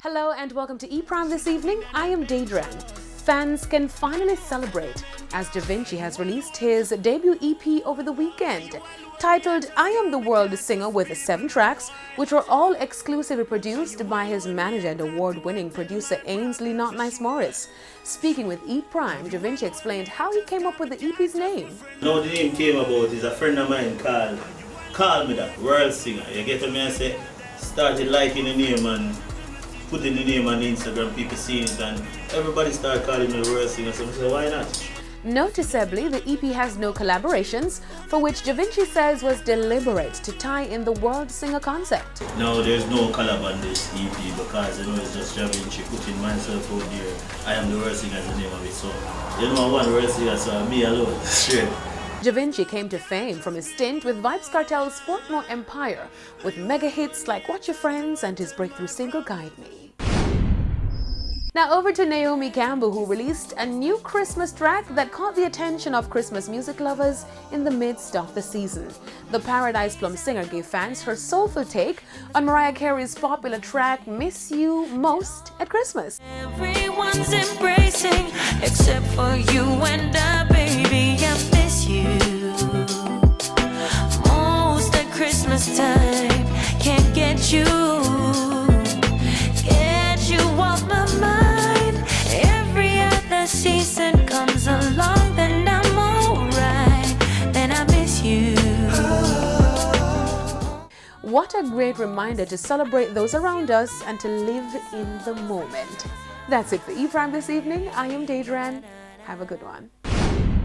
Hello and welcome to E-Prime this evening. I am Daedran. Fans can finally celebrate as Da Vinci has released his debut EP over the weekend. Titled I Am the World Singer with 7 tracks, which were all exclusively produced by his manager and award-winning producer Ainsley Not Nice Morris. Speaking with E-Prime, Da Vinci explained how he came up with the EP's name. Now the name came about is a friend of mine called me that world singer. You get what me I say? Started liking the name and putting the name on Instagram, people seeing it, and everybody started calling me the world singer, so I said, why not? Noticeably, the EP has no collaborations, for which Da Vinci says was deliberate to tie in the world singer concept. No, there's no collab on this EP because it's just Da Vinci putting myself out there. I am the world singer as the name of it, so I want world singer, so me alone, straight. Da Vinci came to fame from his stint with Vybz Kartel's Portmore Empire, with mega hits like Watch Your Friends and his breakthrough single Guide Me. Now over to Naomi Campbell, who released a new Christmas track that caught the attention of Christmas music lovers in the midst of the season. The Paradise Plum singer gave fans her soulful take on Mariah Carey's popular track Miss You Most at Christmas. Everyone's embracing except for you and I, baby, I miss you most at Christmas time. Can't get you off my mind. Every other season comes along, then I'm alright, then I miss you. What a great reminder to celebrate those around us and to live in the moment. That's it for E-Prime this evening. I am Daedran. Have a good one.